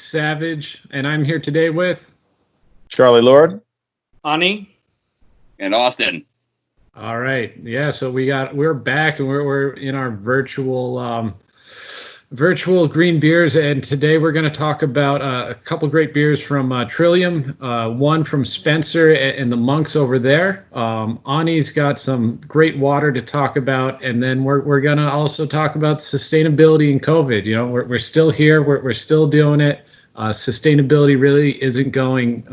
Savage, and I'm here today with Charlie Lord, Ani, and Austin. All right, yeah. So we're back, and we're in our virtual green beers, and today we're going to talk about a couple great beers from Trillium, one from Spencer and the monks over there. Ani's got some great water to talk about, and then we're going to also talk about sustainability and COVID. You know, we're still here, we're still doing it. Sustainability really isn't going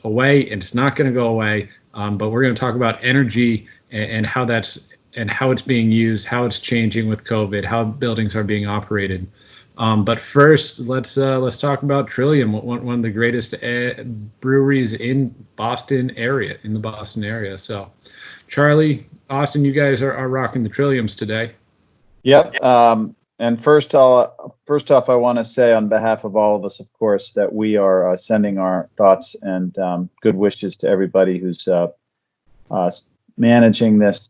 away, and it's not going to go away. But we're going to talk about energy and how it's being used, how it's changing with COVID, how buildings are being operated. But first, let's talk about Trillium, one of the greatest breweries in the Boston area. So, Charlie, Austin, you guys are rocking the Trilliums today. Yep. And first off, I want to say on behalf of all of us, of course, that we are sending our thoughts and good wishes to everybody who's managing this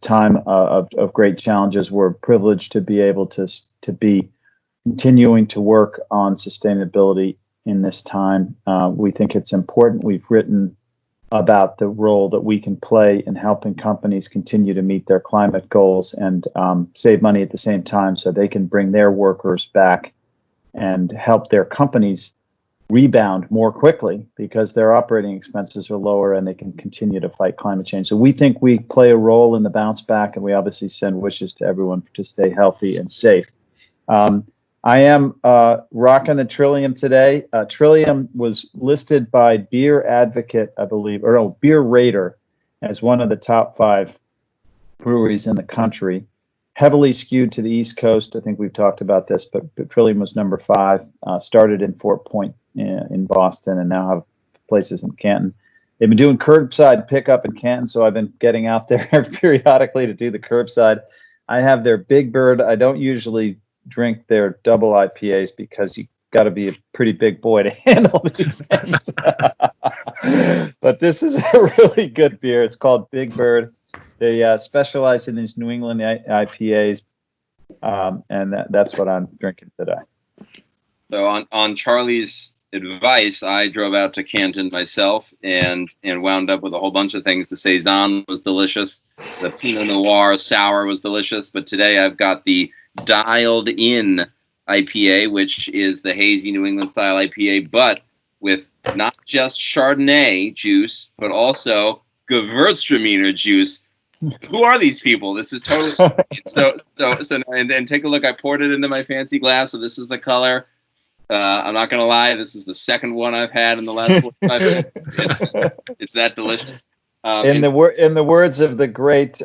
time of great challenges. We're privileged to be able to be continuing to work on sustainability in this time. We think it's important. We've written about the role that we can play in helping companies continue to meet their climate goals and save money at the same time, so they can bring their workers back and help their companies rebound more quickly because their operating expenses are lower and they can continue to fight climate change. So we think we play a role in the bounce back, and we obviously send wishes to everyone to stay healthy and safe. I am rocking the Trillium today. Trillium was listed by Beer Advocate, I believe, or no, Beer Rater, as one of the top 5 breweries in the country. Heavily skewed to the East Coast. I think we've talked about this, but Trillium was number 5. Started in Fort Point in Boston, and now have places in Canton. They've been doing curbside pickup in Canton, so I've been getting out there periodically to do the curbside. I have their Big Bird. I don't usually drink their double IPAs because you got to be a pretty big boy to handle these things. But this is a really good beer. It's called Big Bird. They specialize in these New England IPAs, and that's what I'm drinking today. So on Charlie's advice, I drove out to Canton myself and wound up with a whole bunch of things. The Saison was delicious. The Pinot Noir Sour was delicious. But today I've got the Dialed In IPA, which is the hazy New England style IPA, but with not just Chardonnay juice, but also Gewürztraminer juice. Who are these people? This is totally so. And take a look. I poured it into my fancy glass, so this is the color. I'm not gonna lie. This is the second one I've had in the last 45 minutes. It's that delicious. In the words of the great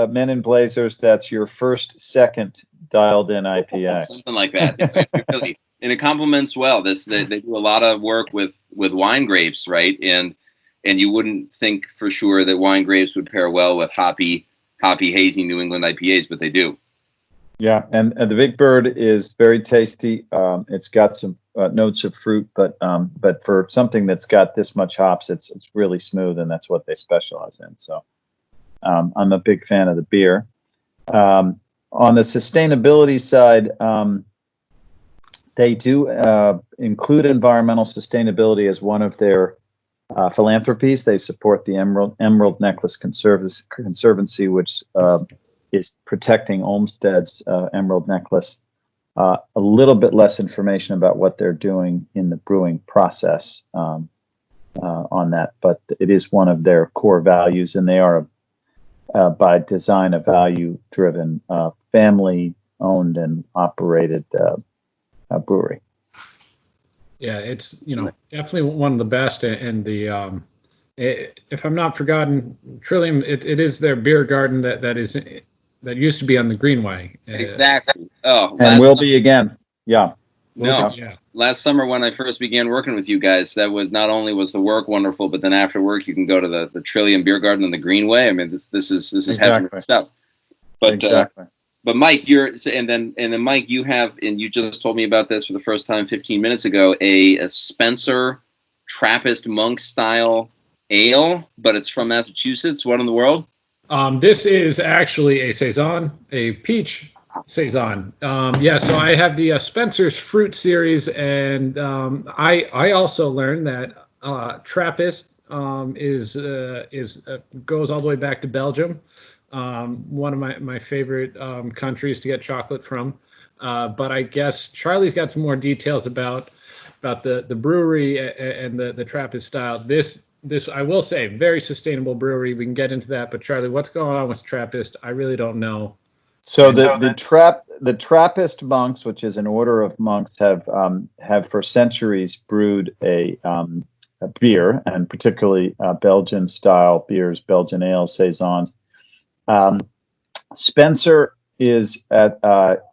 Men in Blazers, that's your second dialed in IPA. Something like that. Really, and it complements well. They do a lot of work with wine grapes, right? And you wouldn't think for sure that wine grapes would pair well with hoppy hazy New England IPAs, but they do. Yeah, and the Big Bird is very tasty. It's got some notes of fruit, but for something that's got this much hops, it's really smooth, and that's what they specialize in. So I'm a big fan of the beer. On the sustainability side, they do include environmental sustainability as one of their philanthropies. They support the Emerald Necklace Conservancy, which is protecting Olmsted's Emerald Necklace. A little bit less information about what they're doing in the brewing process on that, but it is one of their core values, and they are by design a value-driven, family-owned and operated brewery. Yeah, it's definitely one of the best, and the if I'm not forgotten, Trillium, it is their beer garden that used to be on the Greenway. Exactly. Oh, and will be again. Yeah. No. Yeah. Last summer when I first began working with you guys, that was not only was the work wonderful, but then after work you can go to the Trillium Beer Garden on the Greenway. I mean, this is exactly. heaven stuff. But exactly. But Mike, and then Mike, you have, and you just told me about this for the first time 15 minutes ago, a Spencer Trappist monk style ale, but it's from Massachusetts. What in the world? This is actually a Saison, a peach Saison. Yeah, so I have the Spencer's Fruit Series, and I also learned that Trappist is goes all the way back to Belgium. One of my favorite countries to get chocolate from. But I guess Charlie's got some more details about the brewery and the Trappist style. This I will say, very sustainable brewery. We can get into that. But Charlie, what's going on with Trappist? I really don't know. So the Trappist monks, which is an order of monks, have for centuries brewed a beer, and particularly Belgian style beers, Belgian ales, saisons. Spencer is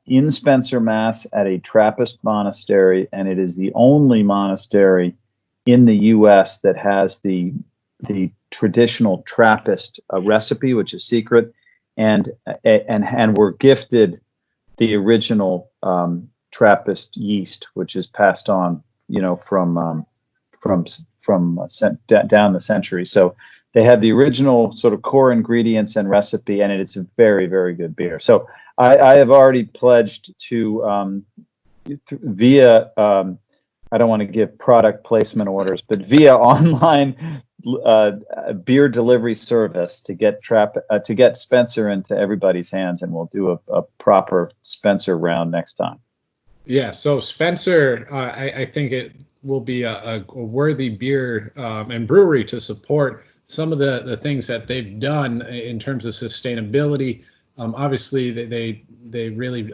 in Spencer, Mass, at a Trappist monastery, and it is the only monastery in the U.S. that has the traditional Trappist recipe, which is secret. And we're gifted the original Trappist yeast, which is passed on, from down the century. So they have the original sort of core ingredients and recipe, and it's a very, very good beer. So I have already pledged to via I don't want to give product placement orders, but via online beer delivery service to get Spencer into everybody's hands, and we'll do a proper Spencer round next time. Yeah, so Spencer, I think it will be a worthy beer and brewery to support some of the things that they've done in terms of sustainability. Obviously, they really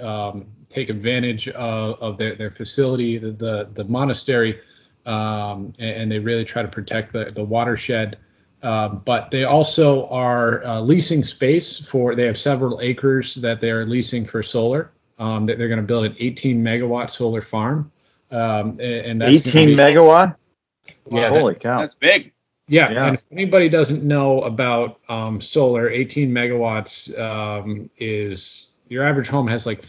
take advantage of their facility, the monastery, and they really try to protect the watershed. But they also are leasing space they have several acres that they're leasing for solar. That they're going to build an 18 megawatt solar farm. And that's 18 megawatt? Yeah, holy cow. That's big. Yeah, and if anybody doesn't know about solar, 18 megawatts is your average home has like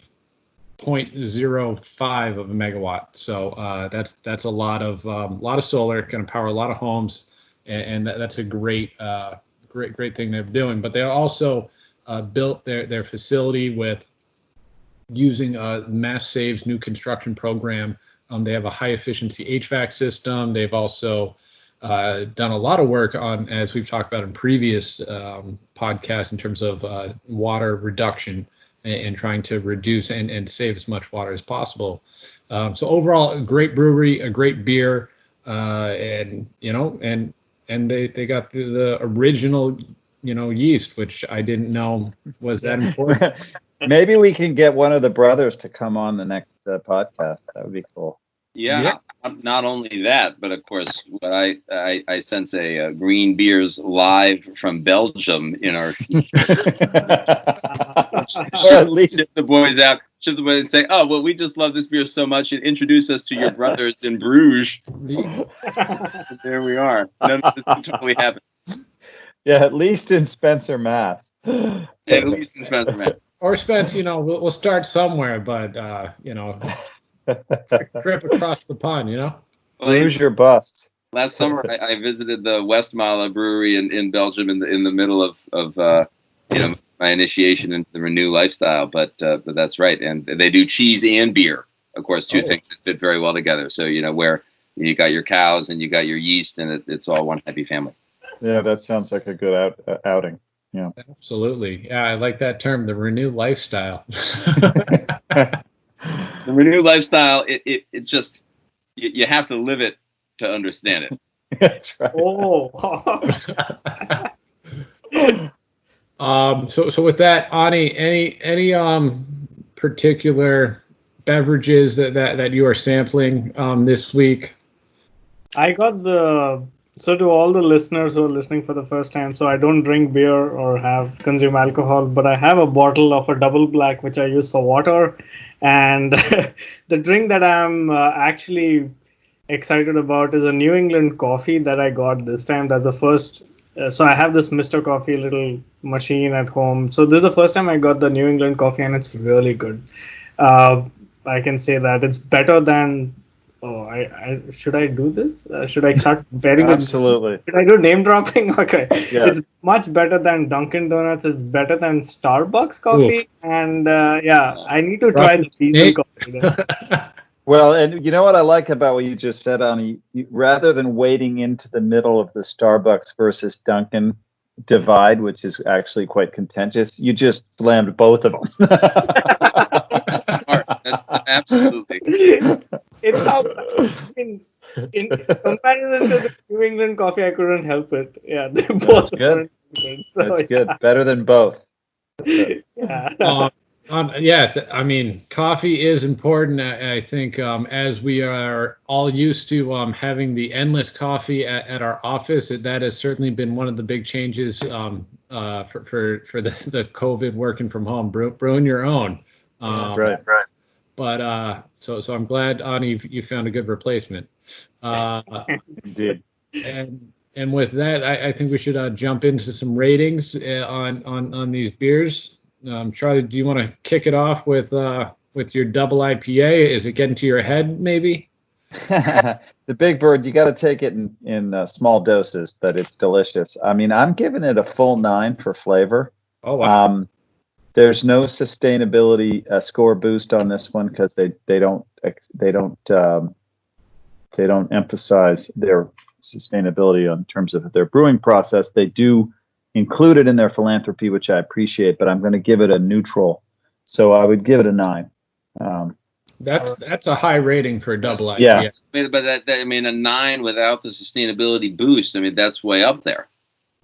0.05 of a megawatt. So that's a lot of solar, going to power a lot of homes, and that's a great thing they're doing. But they also built their facility with using Mass Save's new construction program. They have a high efficiency HVAC system. They've also done a lot of work on, as we've talked about in previous podcasts, in terms of water reduction and trying to reduce and save as much water as possible. So overall, a great brewery, a great beer, and they got the original yeast, which I didn't know was that important. Maybe we can get one of the brothers to come on the next podcast. That would be cool. Yeah. Not only that, but of course, what I sense a green beers live from Belgium in our. Or at least ship the boys out. Ship the boys and say, "Oh, well, we just love this beer so much, and introduce us to your brothers in Bruges." There we are. None of this can totally happen. Yeah, at least in Spencer, Mass. At least in Spencer, Mass. Or Spence, we'll start somewhere, but trip across the pond, Lose your bust. Last summer, I visited the Westmalle Brewery in Belgium in the middle of my initiation into the Renew lifestyle. But that's right, and they do cheese and beer, of course, two things that fit very well together. So where you got your cows and you got your yeast, and it's all one happy family. Yeah, that sounds like a good outing. Yeah, absolutely. Yeah, I like that term, the Renew lifestyle. The Renew lifestyle, it just you have to live it to understand it. That's right. So with that, Ani, any particular beverages that you are sampling this week? I got so to all the listeners who are listening for the first time, so I don't drink beer or consume alcohol, but I have a bottle of a double black which I use for water. And the drink that I'm actually excited about is a New England coffee that I got this time. That's the first. So I have this Mr. Coffee little machine at home. So this is the first time I got the New England coffee, and it's really good. I can say that it's better than Oh, I should I do this? Should I start comparing it? Absolutely. Should I do name dropping? Okay. Yeah. It's much better than Dunkin' Donuts. It's better than Starbucks Ooh. coffee. And yeah, I need to try the diesel Nate? coffee then. Well, and you know what I like about what you just said, Ani? Rather than wading into the middle of the Starbucks versus Dunkin' divide, which is actually quite contentious, you just slammed both of them. That's smart. That's absolutely. It's how in comparison to the New England coffee, I couldn't help it. Yeah, they both good. are good. That's So, good. Better than both. yeah. Yeah, I mean, coffee is important. I think as we are all used to having the endless coffee at our office, that has certainly been one of the big changes for the COVID working from home, brewing your own. Right. But so I'm glad, Ani, you found a good replacement. Indeed. And with that, I think we should jump into some ratings on these beers. Charlie, do you want to kick it off with your double IPA? Is it getting to your head, maybe? The Big Bird, you got to take it in small doses, but it's delicious. I mean, I'm giving it a full 9 for flavor. Oh, wow. There's no sustainability score boost on this one because they don't emphasize their sustainability in terms of their brewing process. They do include it in their philanthropy, which I appreciate, but I'm going to give it a neutral. So I would give it a 9. That's a high rating for a double IPA. Yeah. I mean, but I mean, a 9 without the sustainability boost. I mean, that's way up there.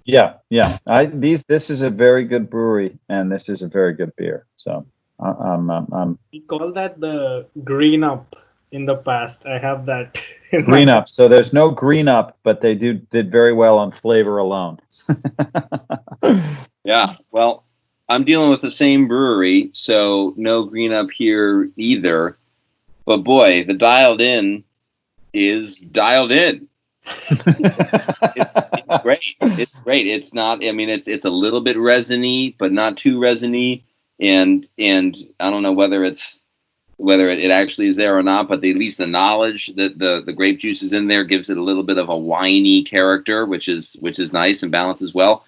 Yeah. This is a very good brewery, and this is a very good beer. So We call that the green up in the past. I have that. Green up. So there's no green up, but they did very well on flavor alone. Yeah. Well, I'm dealing with the same brewery, so no green up here either. But boy, the dialed in is dialed in. It's great. It's great. It's not. I mean, it's a little bit resiny, but not too resiny. And I don't know whether it actually is there or not, but at least the knowledge that the grape juice is in there gives it a little bit of a winey character, which is nice and balances well.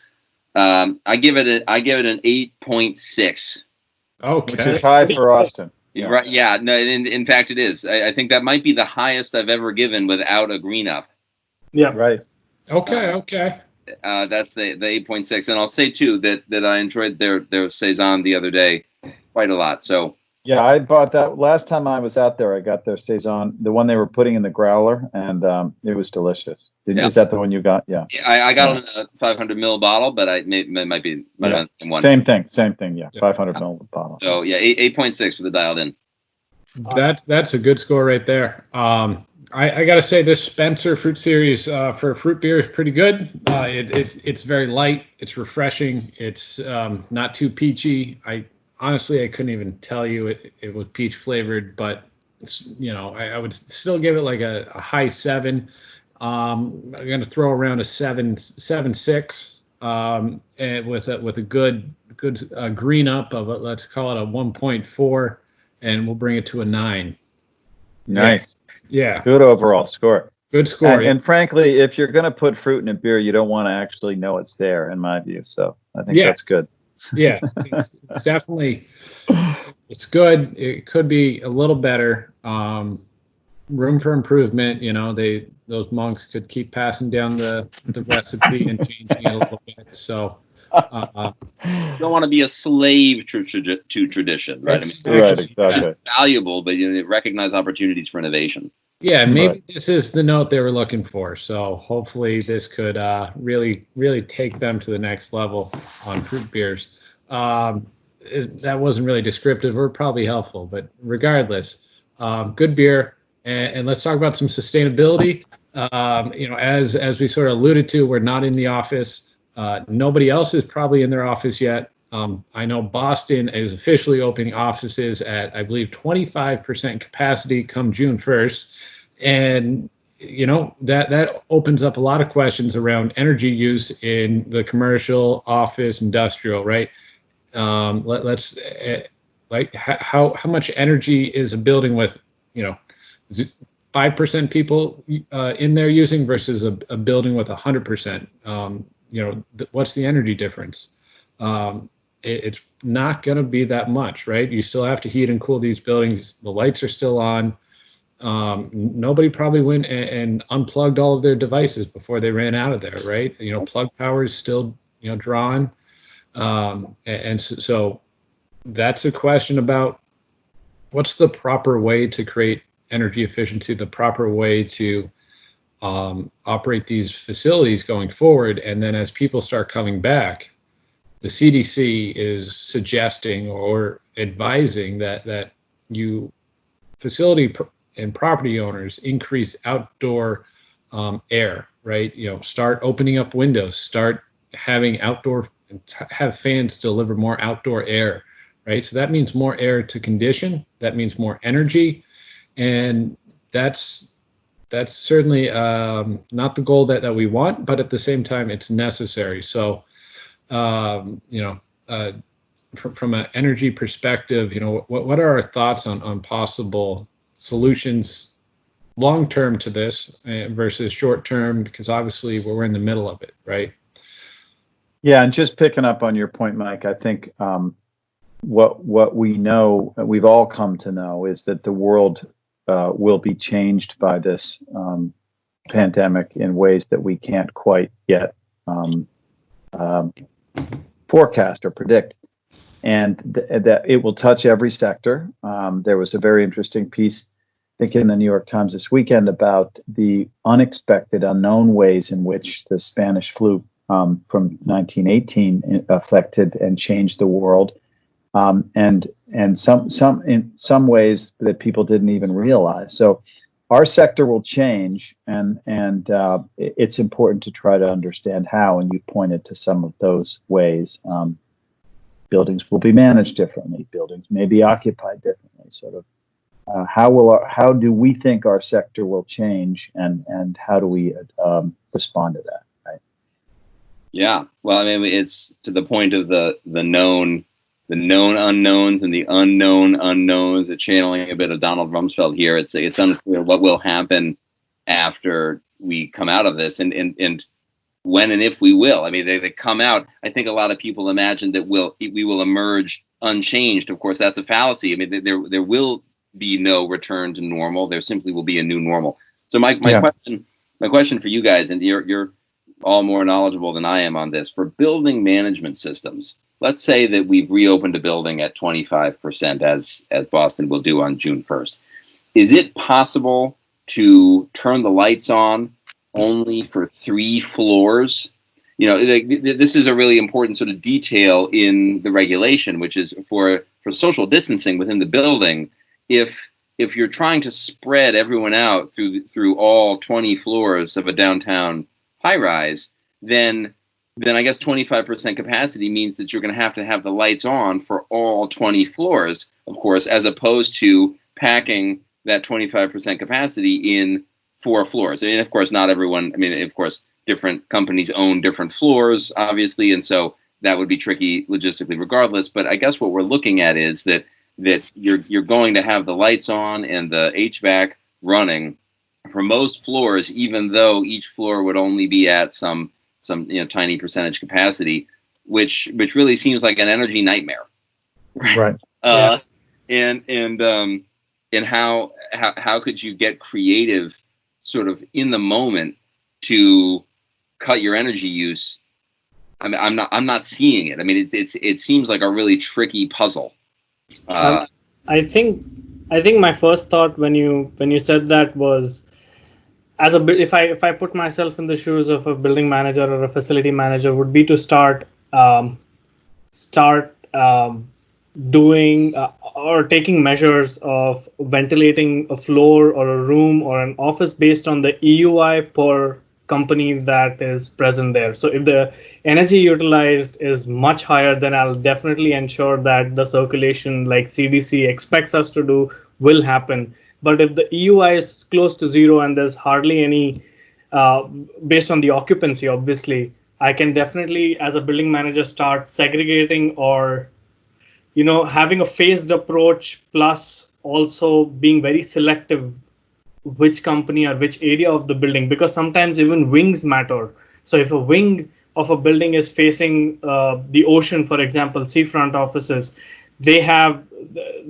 I give it an 8.6. Okay. Which is high for Austin. Yeah. Right? Yeah. No. In fact, it is. I think that might be the highest I've ever given without a green up. Yeah. Right. Okay. That's the 8.6, and I'll say too that I enjoyed their saison the other day quite a lot. So. Yeah, I bought that last time I was out there. I got their saison, the one they were putting in the growler, and it was delicious. Is that the one you got? Yeah. I got it in a 500 ml bottle, but it might be the same one. Same thing. Yeah, 500 ml bottle. So yeah, 8.6 for the dialed in. That's a good score right there. I got to say this Spencer Fruit Series for fruit beer is pretty good. It's very light. It's refreshing. It's not too peachy. Honestly, I couldn't even tell you it was peach flavored, but I would still give it like a high 7. I'm going to throw around a 7.6, and with a good green up of let's call it a 1.4, and we'll bring it to a 9. Nice. Yeah. Good overall score. Good score. And frankly, if you're going to put fruit in a beer, you don't want to actually know it's there, in my view. So I think that's good. Yeah, it's definitely, it's good. It could be a little better. Room for improvement. Those monks could keep passing down the recipe and changing it a little bit. So you don't want to be a slave to tradition, right? Exactly. It's valuable, but recognize opportunities for innovation. Yeah, maybe this is the note they were looking for. So hopefully this could really take them to the next level on fruit beers. That wasn't really descriptive or probably helpful, but regardless, good beer. And let's talk about some sustainability. As we sort of alluded to, we're not in the office. Nobody else is probably in their office yet. I know Boston is officially opening offices at, I believe, 25% capacity come June 1st. And, that opens up a lot of questions around energy use in the commercial, office, industrial, right? How much energy is a building with, 5% people in there using versus a building with 100%. What's the energy difference? It's not going to be that much, right? You still have to heat and cool these buildings. The lights are still on. Nobody probably went and unplugged all of their devices before they ran out of there, right? Plug power is still, drawn. So that's a question about what's the proper way to create energy efficiency, the proper way to operate these facilities going forward. And then as people start coming back, the CDC is suggesting or advising that you facility and property owners increase outdoor air, right? Start opening up windows, start having have fans deliver more outdoor air, right? So that means more air to condition, that means more energy. And that's certainly not the goal that we want, but at the same time, it's necessary. So, from an energy perspective, what are our thoughts on possible solutions long term to this versus short term? Because obviously we're in the middle of it, right? Yeah, and just picking up on your point, Mike, I think what we know, we've all come to know, is that the world will be changed by this pandemic in ways that we can't quite yet forecast or predict, and that it will touch every sector. There was a very interesting piece, I think, in the New York Times this weekend about the unexpected, unknown ways in which the Spanish flu from 1918 affected and changed the world. And some in some ways that people didn't even realize. So our sector will change, and it's important to try to understand how. And you pointed to some of those ways. Buildings will be managed differently. Buildings may be occupied differently. Sort of how do we think our sector will change, and how do we respond to that? Right? Yeah. Well, I mean, it's to the point of the known unknowns and the unknown unknowns. Channeling a bit of Donald Rumsfeld here. It's unclear what will happen after we come out of this, and when and if we will. I mean, they come out. I think a lot of people imagine that we will emerge unchanged. Of course, that's a fallacy. I mean, there will be no return to normal. There simply will be a new normal. So my question for you guys, and you're all more knowledgeable than I am on this, for building management systems. Let's say that we've reopened a building at 25%, as Boston will do on June 1st. Is it possible to turn the lights on only for 3 floors? This is a really important sort of detail in the regulation, which is for social distancing within the building. If you're trying to spread everyone out through all 20 floors of a downtown high-rise, then I guess 25% capacity means that you're going to have the lights on for all 20 floors, of course, as opposed to packing that 25% capacity in 4 floors. I mean, of course, not everyone. I mean, of course, different companies own different floors, obviously, and so that would be tricky logistically regardless. But I guess what we're looking at is that you're going to have the lights on and the HVAC running for most floors, even though each floor would only be at some tiny percentage capacity, which really seems like an energy nightmare. Right. Yes. And how could you get creative sort of in the moment to cut your energy use? I'm not seeing it. I mean, it seems like a really tricky puzzle. I think my first thought when you said that was, if I put myself in the shoes of a building manager or a facility manager, would be to start doing or taking measures of ventilating a floor or a room or an office based on the EUI per company that is present there. So if the energy utilized is much higher, then I'll definitely ensure that the circulation, like CDC expects us to do, will happen. But if the EUI is close to 0 and there's hardly any, based on the occupancy, obviously, I can definitely, as a building manager, start segregating or, having a phased approach, plus also being very selective which company or which area of the building, because sometimes even wings matter. So if a wing of a building is facing the ocean, for example, seafront offices, they have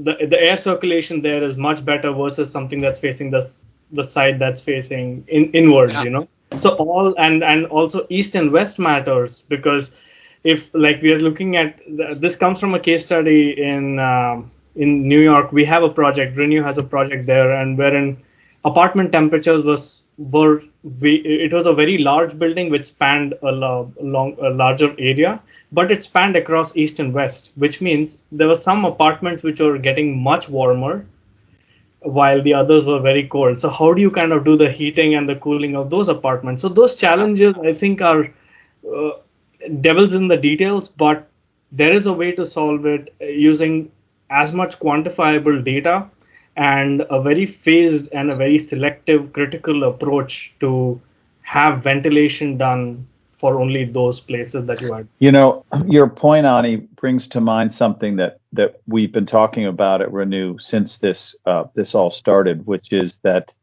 the air circulation there is much better versus something that's facing the side that's facing inwards, Yeah. So all and also east and west matters, because if, like, we are looking at this comes from a case study in New York. We have a project, Renew has a project there, and wherein apartment temperatures it was a very large building which spanned a larger area, but it spanned across east and west, which means there were some apartments which were getting much warmer while the others were very cold. So how do you kind of do the heating and the cooling of those apartments? So those challenges, I think, are uh, devils in the details, but there is a way to solve it using as much quantifiable data and a very phased and a very selective critical approach to have ventilation done for only those places that you are. Your point, Ani, brings to mind something that we've been talking about at Renew since this all started, which is that,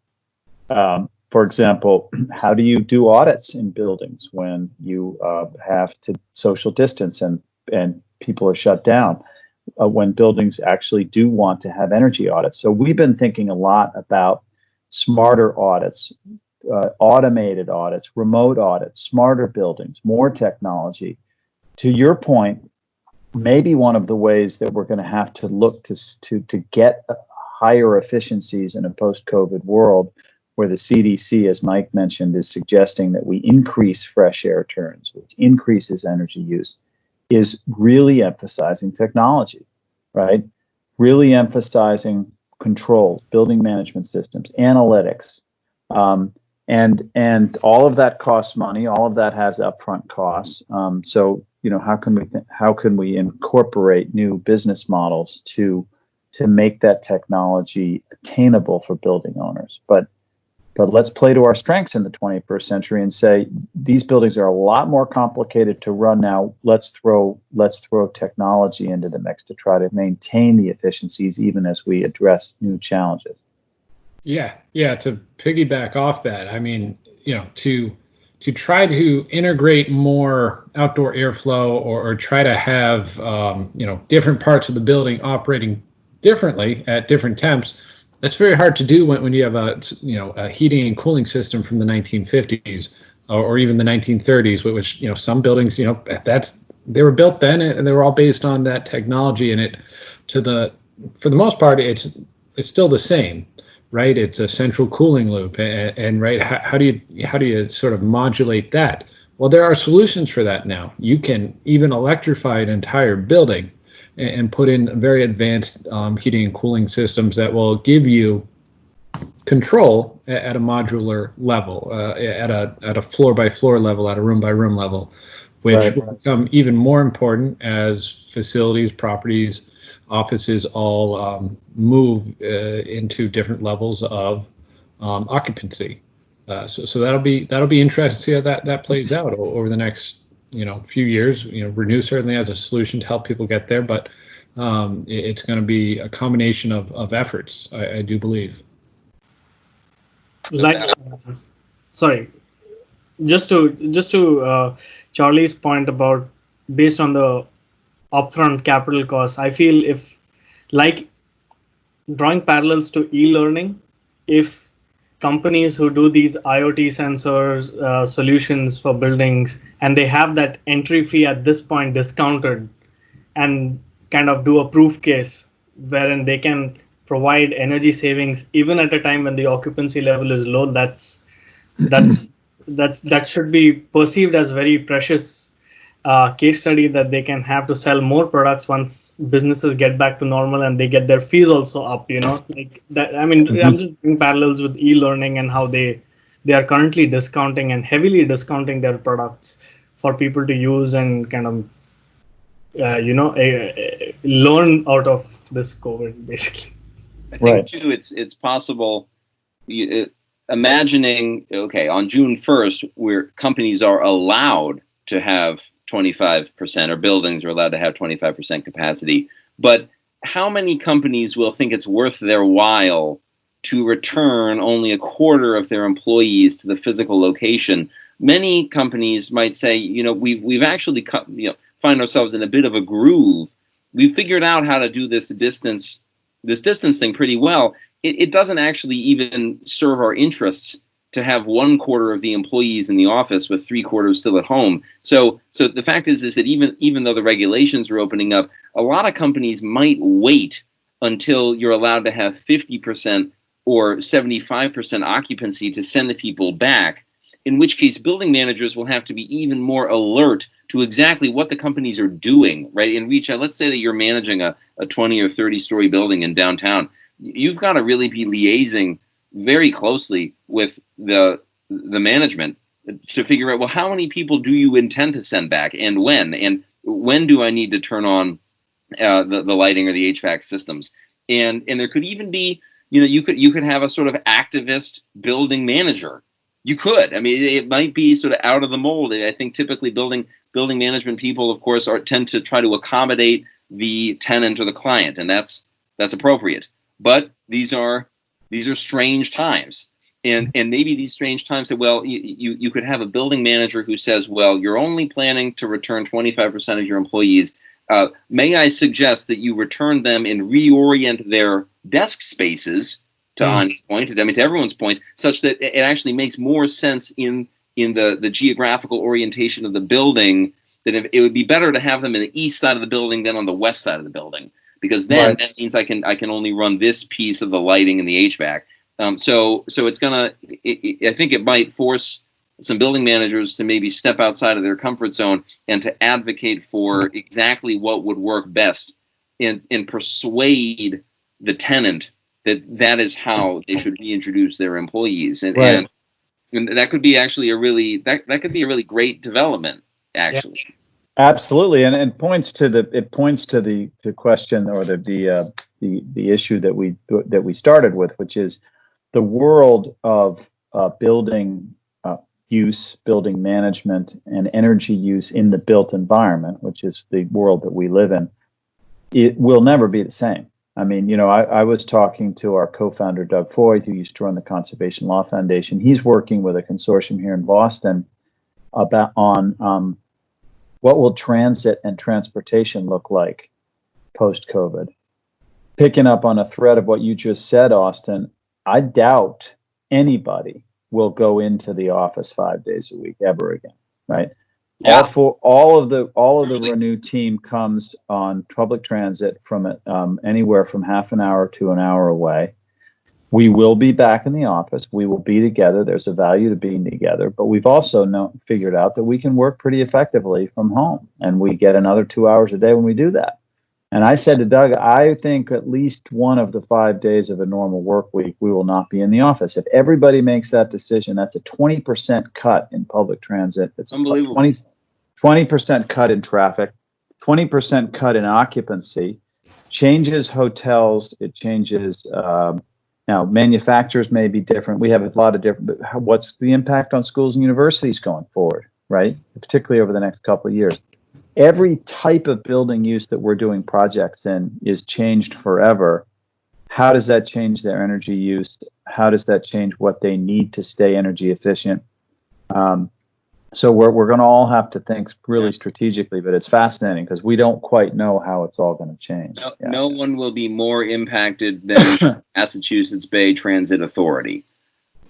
for example, how do you do audits in buildings when you have to social distance and people are shut down? When buildings actually do want to have energy audits. So we've been thinking a lot about smarter audits, automated audits, remote audits, smarter buildings, more technology. To your point, maybe one of the ways that we're going to have to look to get higher efficiencies in a post-COVID world, where the CDC, as Mike mentioned, is suggesting that we increase fresh air turns, which increases energy use, is really emphasizing technology, right? Really emphasizing controls, building management systems, analytics, and all of that costs money. All of that has upfront costs. So how can we incorporate new business models to make that technology attainable for building owners? But let's play to our strengths in the 21st century and say these buildings are a lot more complicated to run now. Let's throw technology into the mix to try to maintain the efficiencies even as we address new challenges. Yeah. To piggyback off that, I mean, to try to integrate more outdoor airflow or try to have different parts of the building operating differently at different temps. That's very hard to do when you have a heating and cooling system from the 1950s or even the 1930s, which some buildings they were built then and they were all based on that technology, and for the most part it's still the same, right? It's a central cooling loop, and right, how do you sort of modulate that? Well, there are solutions for that now. You can even electrify an entire building and put in very advanced heating and cooling systems that will give you control at a modular level, at a floor by floor level, at a room by room level, which will become even more important as facilities, properties, offices all move into different levels of occupancy. So that'll be interesting to see how that plays out over the next few years. Renew certainly has a solution to help people get there, but it's going to be a combination of efforts, I do believe. Sorry, just to Charlie's point about based on the upfront capital costs, I feel if, like, drawing parallels to e-learning, if companies who do these IoT sensors solutions for buildings, and they have that entry fee at this point discounted, and kind of do a proof case wherein they can provide energy savings even at a time when the occupancy level is low, that should be perceived as very precious case study that they can have to sell more products once businesses get back to normal and they get their fees also up, like that. I mean, I'm just doing parallels with e-learning and how they are currently discounting and heavily discounting their products for people to use and kind of learn out of this COVID, basically. I think too, it's possible. Imagining, okay, on June 1st, where companies are allowed to have 25%, or buildings are allowed to have 25% capacity, but how many companies will think it's worth their while to return only a quarter of their employees to the physical location. Many companies might say, we've actually find ourselves in a bit of a groove. We've figured out how to do this distance thing pretty well. It doesn't actually even serve our interests to have 1/4 of the employees in the office with 3/4 still at home. So the fact is that even though the regulations are opening up, a lot of companies might wait until you're allowed to have 50% or 75% occupancy to send the people back, in which case building managers will have to be even more alert to exactly what the companies are doing, right? In retail, let's say that you're managing a 20 or 30-story building in downtown. You've got to really be liaising very closely with the management to figure out, well, how many people do you intend to send back, and when do I need to turn on the lighting or the HVAC systems? And there could even be, you could have a sort of activist building manager. You could. I mean, it might be sort of out of the mold. I think typically building management people, of course, tend to try to accommodate the tenant or the client, and that's appropriate. But these are strange times, and maybe these strange times that, well, you could have a building manager who says, well, you're only planning to return 25% of your employees. May I suggest that you return them and reorient their desk spaces to Ani's point, to everyone's points, such that it actually makes more sense in the geographical orientation of the building, that it would be better to have them in the east side of the building than on the west side of the building, because then that means I can only run this piece of the lighting and the HVAC. So it's gonna. I think it might force some building managers to maybe step outside of their comfort zone and to advocate for exactly what would work best, and persuade the tenant that is how they should reintroduce their employees, and that could be actually that could be a really great development, actually. Yeah. Absolutely, and it points to the question, or the issue that we started with, which is the world of building use, building management, and energy use in the built environment, which is the world that we live in. It will never be the same. I mean, I was talking to our co-founder, Doug Foy, who used to run the Conservation Law Foundation. He's working with a consortium here in Boston on what will transit and transportation look like post-COVID. Picking up on a thread of what you just said, Austin, I doubt anybody will go into the office 5 days a week ever again, right? Yeah. All of the Renew team comes on public transit from anywhere from half an hour to an hour away. We will be back in the office. We will be together. There's a value to being together, but we've also figured out that we can work pretty effectively from home, and we get another 2 hours a day when we do that. And I said to Doug, I think at least one of the 5 days of a normal work week, we will not be in the office. If everybody makes that decision, that's a 20% cut in public transit. It's unbelievable. 20% cut in traffic, 20% cut in occupancy, changes hotels, it changes. Now, manufacturers may be different. We have a lot of different, but what's the impact on schools and universities going forward, right? Particularly over the next couple of years. Every type of building use that we're doing projects in is changed forever. How does that change their energy use? How does that change what they need to stay energy efficient? So we're going to all have to think really strategically, but it's fascinating because we don't quite know how it's all going to change. No one will be more impacted than Massachusetts Bay Transit Authority.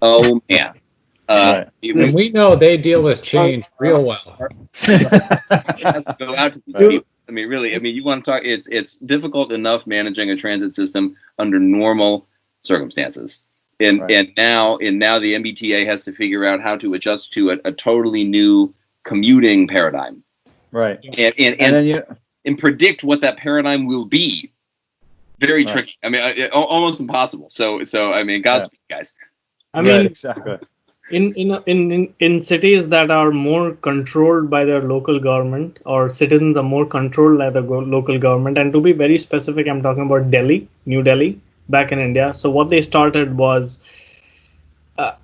Oh, man. And we know they deal with change real well. It has to go out to these people. I mean, really, you want to talk, it's difficult enough managing a transit system under normal circumstances. And now the MBTA has to figure out how to adjust to a totally new commuting paradigm. Right. And predict what that paradigm will be. Very tricky. I mean, almost impossible. So Godspeed, guys. I mean, exactly. In cities that are more controlled by their local government, or citizens are more controlled by the local government, and to be very specific, I'm talking about Delhi, New Delhi, back in India. So what they started was,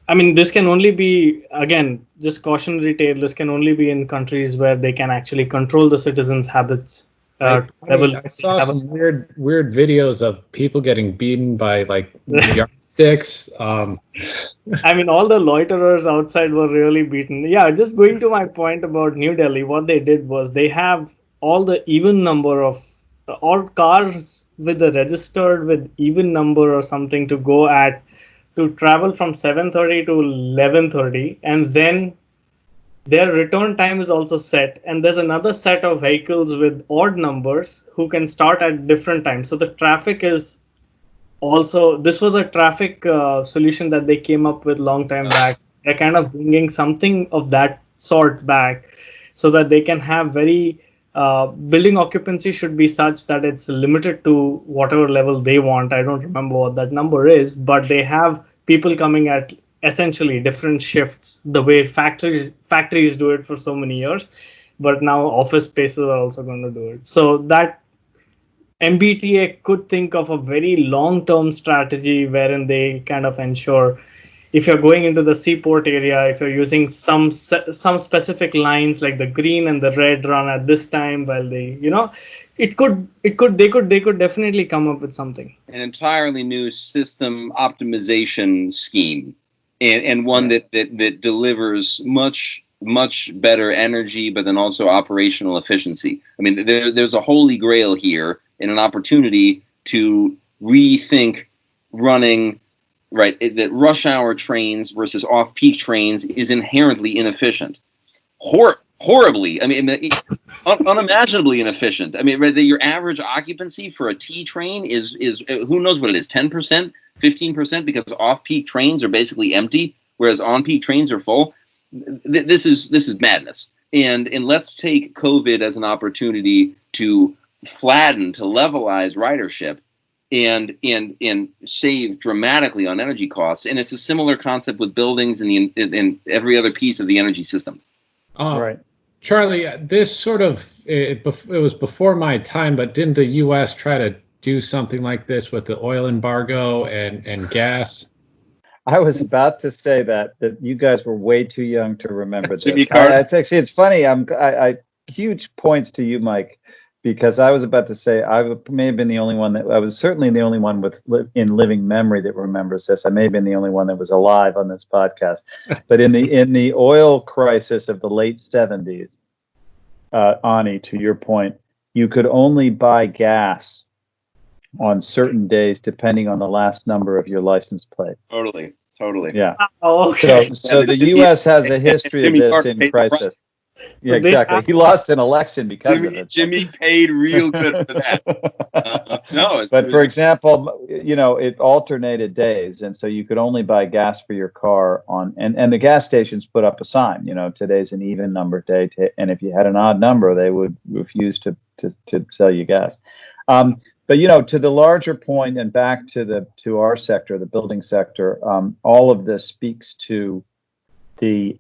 this can only be, again, just cautionary tale, this can only be in countries where they can actually control the citizens' habits I saw some weird videos of people getting beaten by like yardsticks. I mean, all the loiterers outside were really beaten. Yeah, just going to my point about New Delhi, what they did was they have all the even number of all cars with the registered with even number or something to go at to travel from 7:30 to 11:30, and then their return time is also set, and there's another set of vehicles with odd numbers who can start at different times. So the traffic is also, this was a traffic solution that they came up with long time back. They're kind of bringing something of that sort back so that they can have very building occupancy should be such that it's limited to whatever level they want. I don't remember what that number is, but they have people coming at essentially different shifts the way factories do it for so many years, but now office spaces are also going to do it. So that MBTA could think of a very long-term strategy wherein they kind of ensure if you're going into the seaport area, if you're using some specific lines like the green and the red run at this time, while they could definitely come up with something. An entirely new system optimization scheme, and one that delivers much better energy, but then also operational efficiency. I mean, there's a holy grail here and an opportunity to rethink running, right, that rush hour trains versus off-peak trains is inherently inefficient. Horribly, I mean, unimaginably inefficient. I mean, your average occupancy for a T train is who knows what it is, 10%, 15%, because off-peak trains are basically empty, whereas on-peak trains are full. This is madness. And let's take COVID as an opportunity to flatten, to levelize ridership and save dramatically on energy costs. And it's a similar concept with buildings and in every other piece of the energy system. Right. Charlie, this sort of, it was before my time, but didn't the U.S. try to do something like this with the oil embargo and gas? I was about to say that you guys were way too young to remember this. It's funny. I huge points to you, Mike, because I was about to say I may have been the only one I was certainly the only one in living memory that remembers this. I may have been the only one that was alive on this podcast. But in the oil crisis of the late 70s, Ani, to your point, you could only buy gas on certain days depending on the last number of your license plate. Totally. Yeah. Oh, okay. So the U.S. has a history of this in crisis. Yeah, exactly. He lost an election because of it. Jimmy paid real good for that. But for example, it alternated days, and so you could only buy gas for your car and the gas stations put up a sign. Today's an even number day, and if you had an odd number, they would refuse to sell you gas. But to the larger point, and back to our sector, the building sector, all of this speaks to the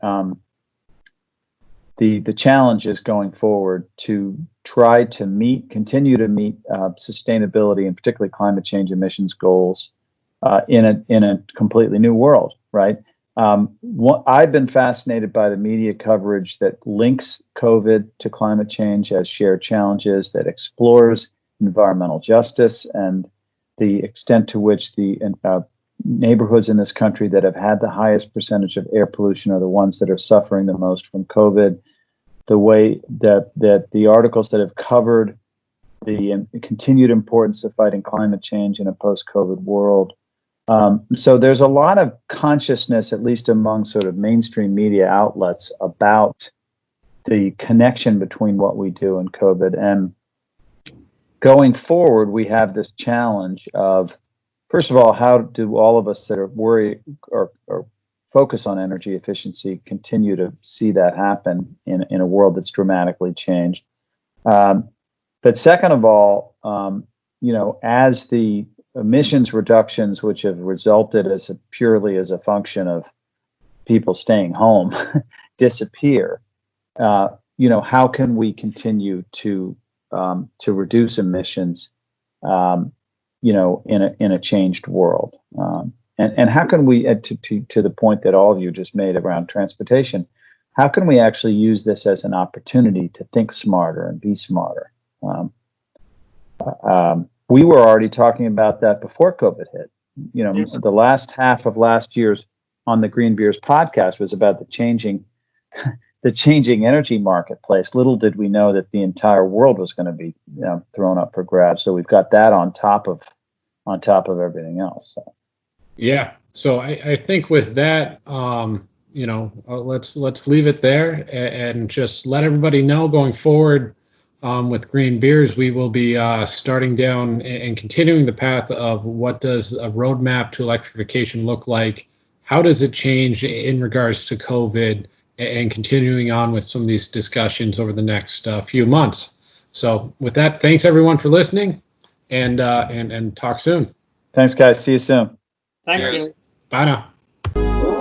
challenges going forward to try to continue to meet sustainability and particularly climate change emissions goals in a completely new world, right? I've been fascinated by the media coverage that links COVID to climate change as shared challenges, that explores environmental justice and the extent to which the neighborhoods in this country that have had the highest percentage of air pollution are the ones that are suffering the most from COVID. The way that the articles that have covered the continued importance of fighting climate change in a post-COVID world. So there's a lot of consciousness, at least among sort of mainstream media outlets, about the connection between what we do and COVID. And going forward, we have this challenge of, first of all, how do all of us that are worried or focus on energy efficiency continue to see that happen in a world that's dramatically changed? But second of all, as the emissions reductions, which have resulted purely as a function of people staying home, disappear, how can we continue to reduce emissions, in a changed world? And how can we, to the point that all of you just made around transportation, how can we actually use this as an opportunity to think smarter and be smarter? We were already talking about that before COVID hit. The last half of last year's On the Green Beers podcast was about the changing energy marketplace. Little did we know that the entire world was going to be thrown up for grabs. So we've got that on top of everything else. So. Yeah. So I think with that, let's leave it there and just let everybody know going forward. With Green Beers, we will be starting down and continuing the path of what does a roadmap to electrification look like? How does it change in regards to COVID, and continuing on with some of these discussions over the next few months. So with that, thanks everyone for listening, and talk soon. Thanks, guys. See you soon. Thanks. Cheers. Bye now.